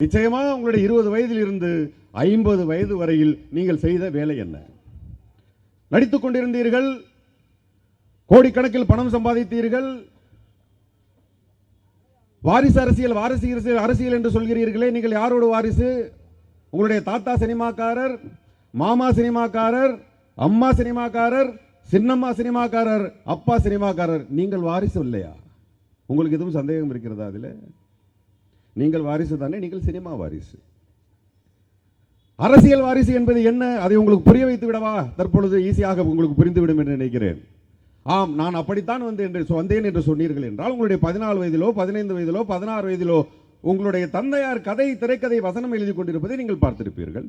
நிச்சயமா உங்களுடைய 20 வயதில் இருந்து 50 வயது வரையில் நீங்கள் செய்த வேலை என்ன? நடித்துக் கொண்டிருந்தீர்கள், கோடிக்கணக்கில் பணம் சம்பாதித்தீர்கள், வாரிசு அரசியல் என்று சொல்கிறீர்களே, நீங்கள் யாரோட வாரிசு? உங்களுடைய தாத்தா சினிமாக்காரர், மாமா சினிமாக்காரர், அம்மா சினிமாக்காரர், சின்னம்மா சினிமாக்காரர், அப்பா சினிமாக்காரர். நீங்கள் வாரிசு இல்லையா? உங்களுக்கு எதுவும் சந்தேகம் இருக்கிறதா? அதில் நீங்கள் வாரிசு தானே, நீங்கள் சினிமா வாரிசு. அரசியல் வாரிசு என்பது என்ன? அதை உங்களுக்கு புரிய வைத்து விடவா? தற்பொழுது ஈஸியாக உங்களுக்கு புரிந்துவிடும் என்று நினைக்கிறேன். ஆம், நான் அப்படித்தான் வந்தேன் என்று சொன்னீர்கள் என்றால், உங்களுடைய 14 வயதிலோ 15 வயதிலோ 16 வயதிலோ உங்களுடைய தந்தையார் திரைக்கதை வசனம் எழுதி கொண்டிருப்பதை நீங்கள் பார்த்திருப்பீர்கள்.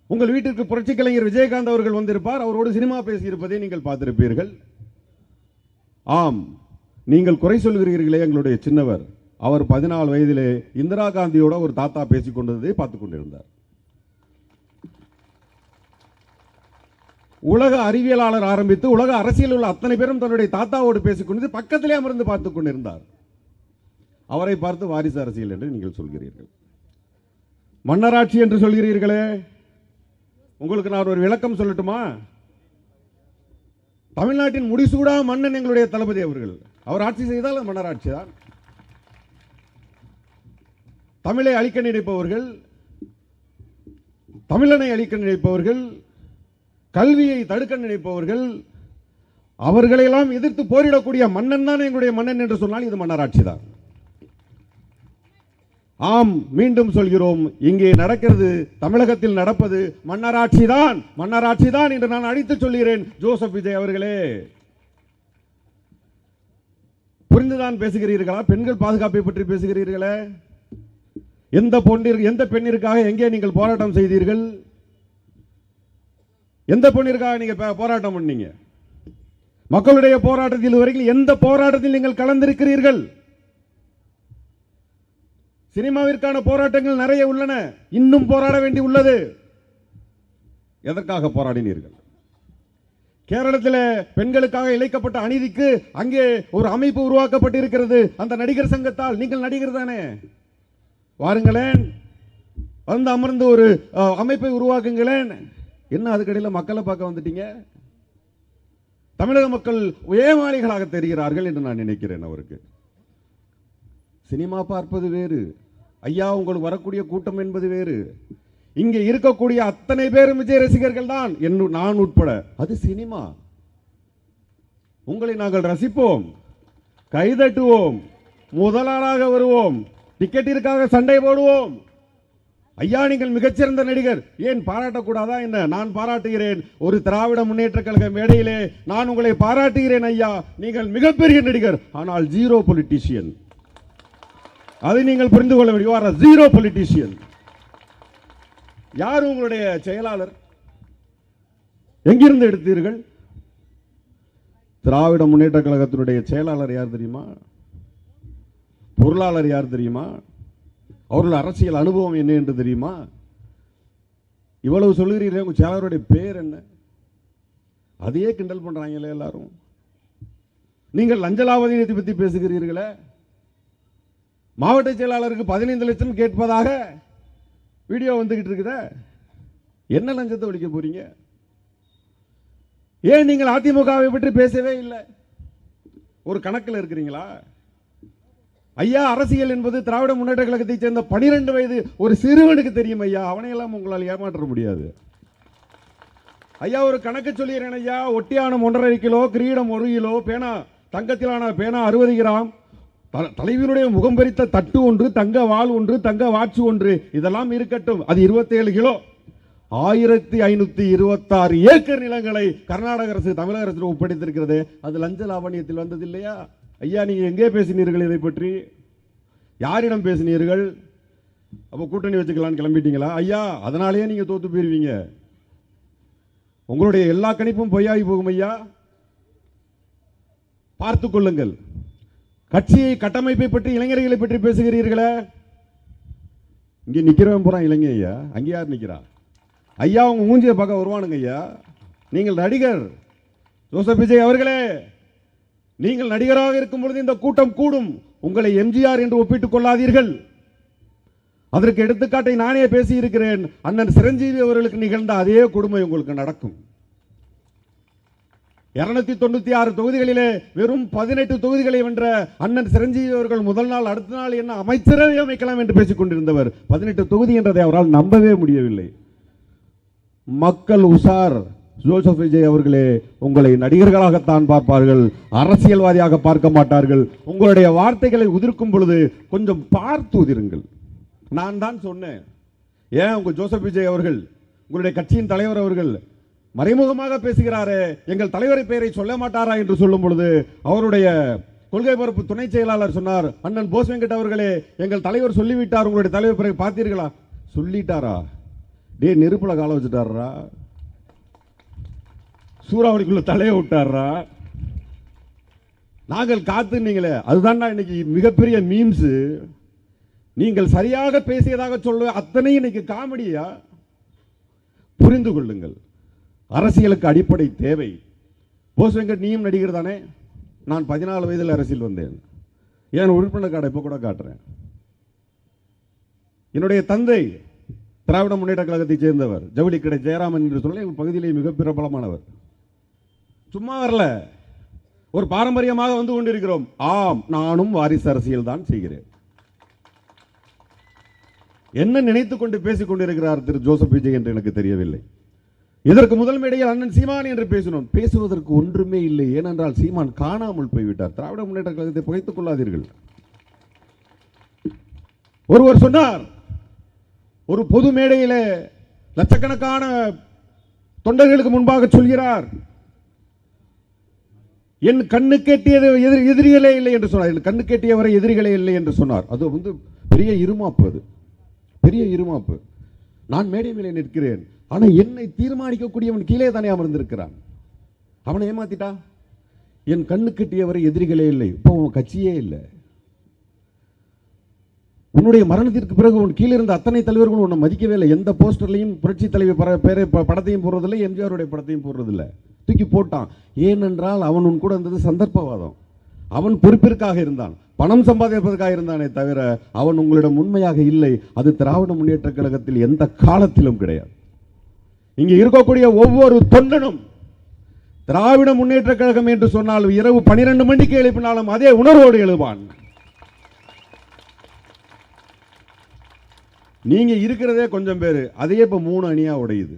உங்கள் வீட்டிற்கு புரட்சி கலைஞர் விஜயகாந்த் அவர்கள் வந்திருப்பார், அவரோடு சினிமா பேசியிருப்பதை நீங்கள் பார்த்திருப்பீர்கள். ஆம், நீங்கள் குறை சொல்கிறீர்களே எங்களுடைய சின்னவர், அவர் 14 வயதிலே இந்திரா காந்தியோட ஒரு தாத்தா பேசிக் கொண்டதை பார்த்துக் கொண்டிருந்தார். உலக அறிவியலாளர் ஆரம்பித்து உலக அரசியல் உள்ள அத்தனை பேரும் தன்னுடைய தாத்தாவோடு பேசிக்கொண்டு பக்கத்திலே அமர்ந்து பார்த்துக் கொண்டிருந்தார். அவரை பார்த்து வாரிசு அரசியல் என்று நீங்கள் சொல்கிறீர்கள். மன்னராட்சி என்று சொல்கிறீர்களே, உங்களுக்கு நான் ஒரு விளக்கம் சொல்லட்டுமா? தமிழ்நாட்டின் முடிசூடா மன்னன் எங்களுடைய தளபதி அவர்கள். அவர் ஆட்சி செய்தால் மன்னராட்சி தான். தமிழை அழிக்க நினைப்பவர்கள், தமிழனை அழிக்க நினைப்பவர்கள், கல்வியை தடுக்க நினைப்பவர்கள், அவர்களெல்லாம் எதிர்த்து போரிடக்கூடிய மன்னன் தான் எங்களுடைய மன்னன் என்று சொன்னால் இது மன்னராட்சி தான். ஆம், மீண்டும் சொல்கிறோம், இங்கே நடக்கிறது, தமிழகத்தில் நடப்பது மன்னராட்சி தான், மன்னராட்சி தான் என்று நான் அடித்து சொல்கிறேன். ஜோசப் விஜய் அவர்களே, புரிந்துதான் பேசுகிறீர்களா? பெண்கள் பாதுகாப்பை பற்றி பேசுகிறீர்களே, எந்த பெண்ணிற்காக எங்கே நீங்கள் போராட்டம் செய்தீர்கள்? எந்த பெண்ணிற்காக நீங்க போராட்டம் பண்ணீங்க? மக்களுடைய போராட்டத்தில் வரைக்கும் எந்த போராட்டத்தில் நீங்கள் கலந்திருக்கிறீர்கள்? சினிமாவிற்கான போராட்டங்கள் நிறைய உள்ளன, இன்னும் போராட வேண்டி உள்ளது. எதற்காக போராடினீர்கள்? கேரளத்தில் பெண்களுக்காக இழைக்கப்பட்ட அநீதிக்கு அங்கே ஒரு அமைப்பு உருவாக்கப்பட்டிருக்கிறது, அந்த நடிகர் சங்கத்தால். நீங்கள் நடிகர் தானே, வாருங்களேன், வந்து அமர்ந்து ஒரு அமைப்பை உருவாக்குங்களேன். என்ன அதுக்கடையில் மக்களை பார்க்க வந்துட்டீங்க? தமிழக மக்கள் ஏமாளிகளாக தெரிகிறார்கள் என்று நான் நினைக்கிறேன். அவருக்கு சினிமா பார்ப்பது வேறு ஐயா, உங்களுக்கு வரக்கூடிய கூட்டம் என்பது வேறு. இங்கே இருக்கக்கூடிய அத்தனை பேரும் விஜய் ரசிகர்கள் தான், நான் உட்பட. அது சினிமா. உங்களை நாங்கள் ரசிப்போம், கைதட்டுவோம், முதலாளாக வருவோம், டிக்கெட்டிற்காக சண்டை போடுவோம். ஐயா, நீங்கள் மிகச்சிறந்த நடிகர், ஏன் பாராட்டக்கூடாதா என்ன? நான் பாராட்டுகிறேன். ஒரு திராவிட முன்னேற்ற கழக மேடையிலே நான் உங்களை பாராட்டுகிறேன். ஐயா, நீங்கள் மிகப்பெரிய நடிகர், ஆனால் ஜீரோ பொலிட்டீஷியன். அதை நீங்கள் புரிந்து கொள்ள வேண்டும். Zero politician. யார் உங்களுடைய செயலாளர்? எங்கிருந்து எடுத்தீர்கள்? திராவிட முன்னேற்ற கழகத்தினுடைய செயலாளர் யார் தெரியுமா? பொருளாளர் யார் தெரியுமா? அவர்கள் அரசியல் அனுபவம் என்ன என்று தெரியுமா? இவ்வளவு சொல்லுகிறீர்கள், உங்க செயலாளருடைய பேர் என்ன? அதையே கிண்டல் பண்றாங்களே எல்லாரும். நீங்கள் லஞ்சலாவதியத்தை பற்றி பேசுகிறீர்களே, மாவட்ட செயலாளருக்கு 15 லட்சம் கேட்பதாக வீடியோ வந்துகிட்டு இருக்குத. என்ன லஞ்சத்தை ஒழிக்க போறீங்க? ஏன் நீங்கள் அதிமுகவை பற்றி பேசவே இல்லை? ஒரு கணக்கில் இருக்கிறீங்களா? ஐயா, அரசியல் என்பது திராவிட முன்னேற்ற கழகத்தை சேர்ந்த 12 வயது ஒரு சிறுவனுக்கு தெரியும் ஐயா. அவனையெல்லாம் உங்களால் ஏமாற்ற முடியாது ஐயா. ஒரு கணக்கு சொல்லிடுறேன் ஐயா. ஒட்டியானம் 1.5 கிலோ, கிரீடம் 1 கிலோ, பேனா தங்கத்திலான பேனா 60 கிராம், தலைவருடைய முகம் பறித்த தட்டு 1, தங்க வாள் 1, தங்க வாட்சி 1, இதெல்லாம் இருக்கட்டும். அது 27 கிலோ. 1526 ஏக்கர் நிலங்களை கர்நாடக அரசு தமிழக அரசு ஒப்படைத்திருக்கிறது. அது லஞ்ச லாவணியத்தில் வந்தது இல்லையா? ஐயா, நீங்க எங்கே பேசினீர்கள்? இதை பற்றி யாரிடம் பேசினீர்கள்? அப்போ கூட்டணி வச்சுக்கலான்னு கிளம்பிட்டீங்களா? ஐயா, அதனாலேயே நீங்க தோத்து போயிருவீங்க. உங்களுடைய எல்லா கணிப்பும் பொய்யாகி போகும் ஐயா. பார்த்துக் கொள்ளுங்கள். கட்சியை கட்டமைப்பை பற்றி இளைஞர்களை பற்றி பேசுகிறீர்களே, இங்கே நிக்கிறவன் போறான் இளைஞர் ஐயா. அங்கே யார் நிக்கிறா? ஐயா, உங்க மூஞ்சியை பார்க்க வருவானுங்க ஐயா. நீங்கள் நடிகர் ஜோசப் விஜய் அவர்களே, நீங்கள் நடிகராக இருக்கும் பொழுது இந்த கூட்டம் கூடும். உங்களை எம்ஜிஆர் என்று ஒப்பிட்டுக் கொள்ளாதீர்கள். அதற்கு எடுத்துக்காட்டை நானே பேசியிருக்கிறேன். அண்ணன் சிரஞ்சீவி அவர்களுக்கு நிகழ்ந்த அதே கொடுமை உங்களுக்கு நடக்கும். 296 தொகுதிகளிலே வெறும் 18 தொகுதிகளை வென்ற அண்ணன் சிரஞ்சீவி அவர்கள் முதல் நாள் அடுத்த நாள் என்ன அமைச்சரவை அமைக்கலாம் என்று பேசிக் கொண்டிருந்தவர் 18 தொகுதி என்றதை அவரால் நம்பவே முடியவில்லை. மக்கள் உஷார். ஜோசப் விஜய் அவர்களே, உங்களை நடிகர்களாகத்தான் பார்ப்பார்கள், அரசியல்வாதியாக பார்க்க மாட்டார்கள். உங்களுடைய வார்த்தைகளை உதிர்க்கும் பொழுது கொஞ்சம் பார்த்து உதிருங்கள். நான் தான் சொன்னேன், ஏன் உங்க ஜோசப் விஜய் அவர்கள், உங்களுடைய கட்சியின் தலைவர் அவர்கள் மறைமுகமாக பேசுகிறாரே, எங்கள் தலைவரை பெயரை சொல்ல மாட்டாரா என்று சொல்லும் பொழுது அவருடைய கொள்கை பரப்பு துணை செயலாளர் சொன்னார், அண்ணன் போஸ் வெங்கட் அவர்களே, எங்கள் தலைவர் சொல்லிவிட்டார், உங்களுடைய தலைவர் பெயரை பார்த்தீர்களா? சொல்லிட்டாரா? டே, நெருப்புல கால வச்சுட்டாரா? சூறாவளிக்குள்ள தலையை விட்டாரா? நாங்கள் காத்து நீங்களே, அதுதான் இன்னைக்கு மிகப்பெரிய மீம்ஸ். நீங்கள் சரியாக பேசியதாக சொல்ல அத்தனை இன்னைக்கு காமெடியா? புரிந்து கொள்ளுங்கள், அரசியலுக்கு அடிப்படை தேவை. போஸ் வெங்கட், நீயும் நடிகர் தானே? நான் 14 வயதில் அரசியல் வந்தேன். என் உறுப்பினர் கார்டை இப்போ கூட காட்டுறேன். என்னுடைய தந்தை திராவிட முன்னேற்ற கழகத்தைச் சேர்ந்தவர், ஜவுளி கடை ஜெயராமன் என்று சொல்ல எங்கள் பகுதியிலே மிக பிரபலமானவர். சும்மா வரல, ஒரு பாரம்பரியமாக வந்து கொண்டிருக்கிறோம். ஆம், நானும் வாரிசு அரசியல் தான் செய்கிறேன். என்ன நினைத்துக் கொண்டு பேசிக் கொண்டிருக்கிறார் திரு ஜோசப் விஜய் என்று எனக்கு தெரியவில்லை. இதற்கு முதல் மேடையில் அண்ணன் சீமான் என்று பேசினோம். பேசுவதற்கு ஒன்றுமே இல்லை. ஏனென்றால் சீமான் காணாமல் போய்விட்டார். திராவிட முன்னேற்ற கழகத்தை புகைத்துக் கொள்ளாதீர்கள். ஒருவர் சொன்னார், ஒரு பொது மேடையிலே லட்சக்கணக்கான தொண்டர்களுக்கு முன்பாக சொல்கிறார், என் கண்ணு கேட்டியது எதிரிகளே இல்லை என்று சொன்னார். என் கண்ணு கேட்டியவரை எதிரிகளே இல்லை என்று சொன்னார். அது வந்து பெரிய இருமாப்பு. அது பெரிய இருமாப்பு. நான் மேடை மேலே நிற்கிறேன், ஆனால் என்னை தீர்மானிக்கக்கூடியவன் கீழே தானே அமர்ந்திருக்கிறான். அவனை ஏமாத்திட்டா. என் கண்ணு கட்டியவரை எதிரிகளே இல்லை. இப்போ உன் கட்சியே இல்லை. உன்னுடைய மரணத்திற்கு பிறகு உன் கீழே இருந்த அத்தனை தலைவர்களும் உன்னை மதிக்கவே இல்லை. எந்த போஸ்டர்லையும் புரட்சி தலைவர் பேரை படத்தையும் போடுறதில்லை, எம்ஜிஆருடைய படத்தையும் போடுறதில்லை. தூக்கி போட்டான். ஏனென்றால் அவன் உன் கூட இருந்தது சந்தர்ப்பவாதம். அவன் பொறுப்பிற்காக இருந்தான், பணம் சம்பாதிப்பதற்காக இருந்தானே தவிர அவன் உங்களிடம் உண்மையாக இல்லை. அது திராவிட முன்னேற்ற கழகத்தில் எந்த காலத்திலும் கிடையாது. இங்கே இருக்கக்கூடிய ஒவ்வொரு தொண்டனும் திராவிட முன்னேற்ற கழகம் என்று சொன்னால் இரவு 12 மணிக்கு எழுப்பினாலும் அதே உணர்வோடு எழுவான். நீங்க இருக்கிறதே கொஞ்சம் பேரு, அதையே இப்ப 3 அணியா உடையுது.